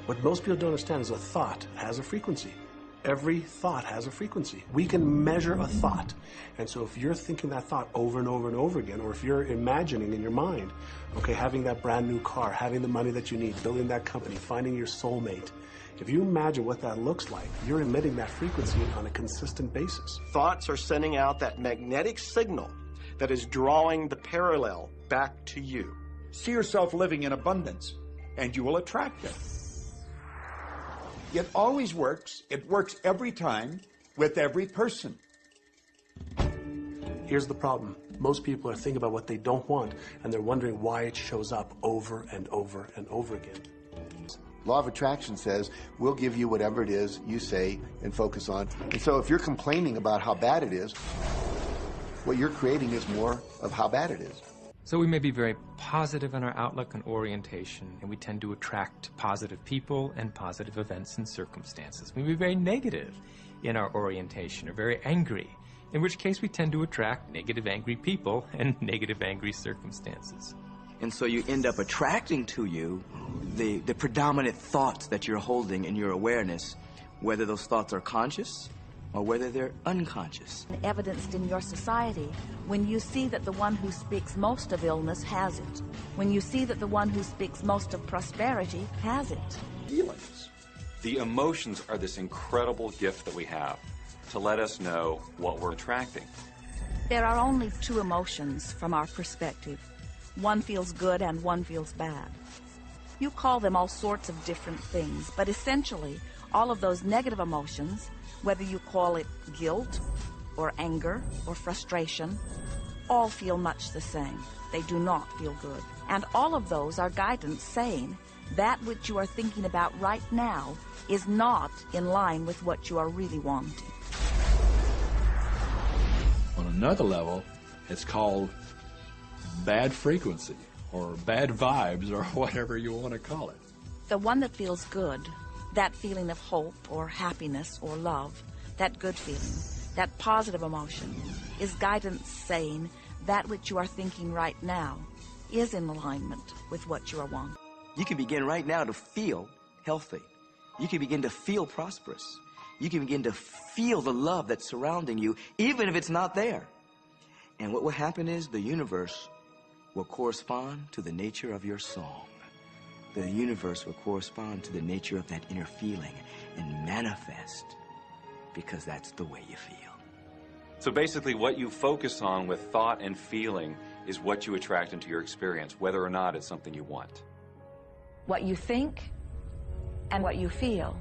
What most people don't understand is a thought has a frequency. Every thought has a frequency. We can measure a thought. And so if you're thinking that thought over and over and over again, or if you're imagining in your mind, okay, having that brand new car, having the money that you need, building that company, finding your soulmate, if you imagine what that looks like, you're emitting that frequency on a consistent basis. Thoughts are sending out that magnetic signal that is drawing the parallel back to you. See yourself living in abundance, and you will attract it. It always works. It works every time with every person. Here's the problem. Most people are thinking about what they don't want, and they're wondering why it shows up over and over and over again. Law of attraction says, we'll give you whatever it is you say and focus on. And so if you're complaining about how bad it is, what you're creating is more of how bad it is. So we may be very positive in our outlook and orientation, and we tend to attract positive people and positive events and circumstances. We may be very negative in our orientation, or very angry, in which case we tend to attract negative, angry people and negative, angry circumstances. And so you end up attracting to you the predominant thoughts that you're holding in your awareness, whether those thoughts are conscious or whether they're unconscious. Evidenced in your society, when you see that the one who speaks most of illness has it, when you see that the one who speaks most of prosperity has it. Feelings. The emotions are this incredible gift that we have to let us know what we're attracting. There are only two emotions from our perspective. One feels good and one feels bad. You call them all sorts of different things, but essentially, all of those negative emotions, whether you call it guilt or anger or frustration, all feel much the same. They do not feel good. And all of those are guidance saying that which you are thinking about right now is not in line with what you are really wanting. On another level, it's called bad frequency or bad vibes or whatever you want to call it. The one that feels good, that feeling of hope or happiness or love, that good feeling, that positive emotion, is guidance saying that which you are thinking right now is in alignment with what you are wanting. You can begin right now to feel healthy. You can begin to feel prosperous. You can begin to feel the love that's surrounding you, even if it's not there. And what will happen is the universe will correspond to the nature of your song. The universe will correspond to the nature of that inner feeling and manifest, because that's the way you feel. So basically what you focus on with thought and feeling is what you attract into your experience, whether or not it's something you want. What you think and what you feel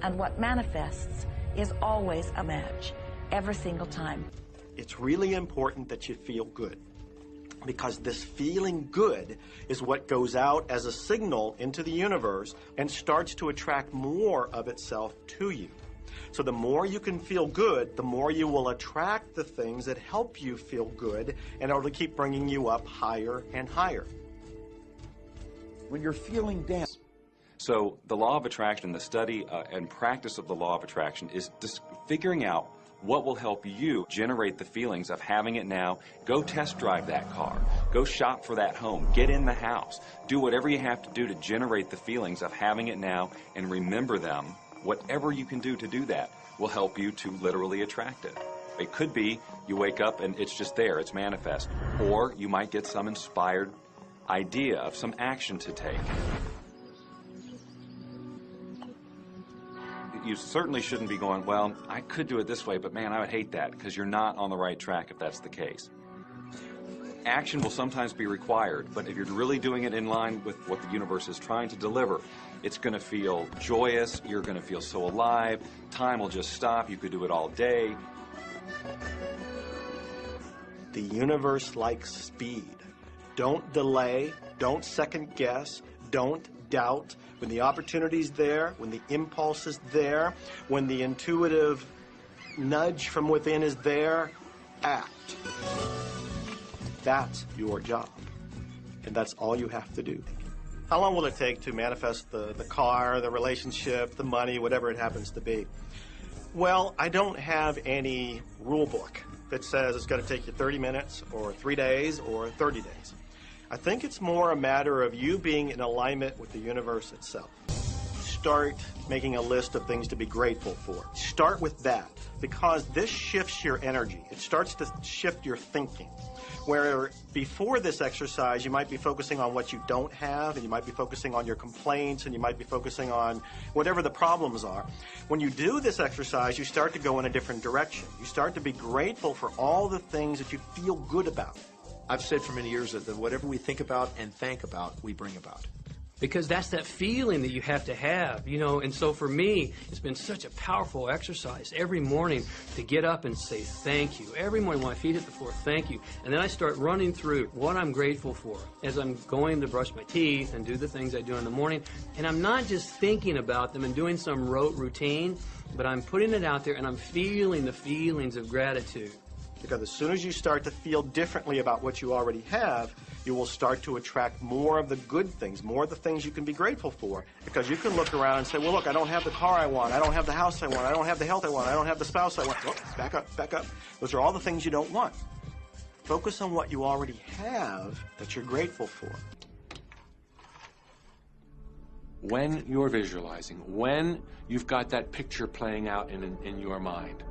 and what manifests is always a match, every single time. It's really important that you feel good, because this feeling good is what goes out as a signal into the universe and starts to attract more of itself to you. So the more you can feel good, the more you will attract the things that help you feel good, and it'll keep bringing you up higher and higher. When you're feeling down. So the law of attraction, the study and practice of the law of attraction is just figuring out what will help you generate the feelings of having it now. Go test drive that car. Go shop for that home. Get in the house. Do whatever you have to do to generate the feelings of having it now, and remember them. Whatever you can do to do that will help you to literally attract it. It could be you wake up and it's just there, it's manifest. Or you might get some inspired idea of some action to take. You certainly shouldn't be going, well, I could do it this way, but man, I would hate that, because you're not on the right track if that's the case. Action will sometimes be required, but if you're really doing it in line with what the universe is trying to deliver, it's going to feel joyous, you're going to feel so alive, time will just stop, you could do it all day. The universe likes speed. Don't delay, don't second guess, don't doubt. When the opportunity's there, when the impulse is there, when the intuitive nudge from within is there, act. That's your job. And that's all you have to do. How long will it take to manifest the car, the relationship, the money, whatever it happens to be? Well, I don't have any rule book that says it's going to take you 30 minutes or 3 days or 30 days. I think it's more a matter of you being in alignment with the universe itself. start making a list of things to be grateful for. Start with that, because this shifts your energy. It starts to shift your thinking. Where before this exercise, you might be focusing on what you don't have, and you might be focusing on your complaints, and you might be focusing on whatever the problems are. When you do this exercise, you start to go in a different direction. You start to be grateful for all the things that you feel good about. I've said for many years that whatever we think about and thank about, we bring about. Because that's that feeling that you have to have, you know. And so for me, it's been such a powerful exercise every morning to get up and say thank you. Every morning when my feet hit the floor, thank you. And then I start running through what I'm grateful for as I'm going to brush my teeth and do the things I do in the morning. And I'm not just thinking about them and doing some rote routine, but I'm putting it out there and I'm feeling the feelings of gratitude. Because as soon as you start to feel differently about what you already have, you will start to attract more of the good things, more of the things you can be grateful for. Because you can look around and say, well, look, I don't have the car I want, I don't have the house I want, I don't have the health I want, I don't have the spouse I want. Oh, back up, back up. Those are all the things you don't want. Focus on what you already have that you're grateful for. When you're visualizing, when you've got that picture playing out in your mind,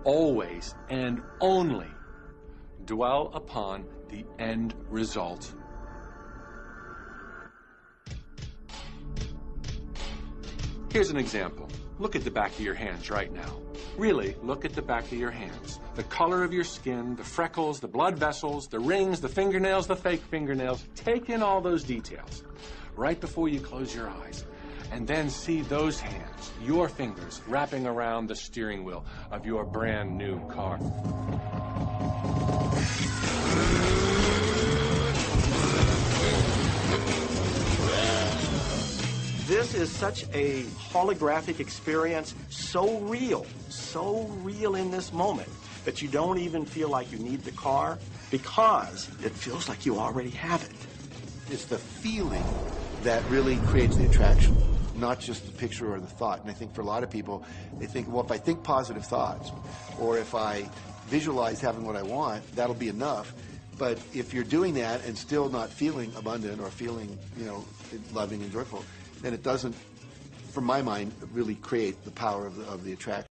always and only dwell upon the end result. Here's an example. Look at the back of your hands right now. Really, look at the back of your hands. The color of your skin, the freckles, the blood vessels, the rings, the fingernails, the fake fingernails. Take in all those details right before you close your eyes. And then see those hands, your fingers, wrapping around the steering wheel of your brand new car. This is such a holographic experience, so real in this moment, that you don't even feel like you need the car, because it feels like you already have it. It's the feeling that really creates the attraction, not just the picture or the thought. And I think for a lot of people, they think, well, if I think positive thoughts, or if I visualize having what I want, that'll be enough. But if you're doing that and still not feeling abundant or feeling, you know, loving and joyful, then it doesn't, from my mind, really create the power of the attraction.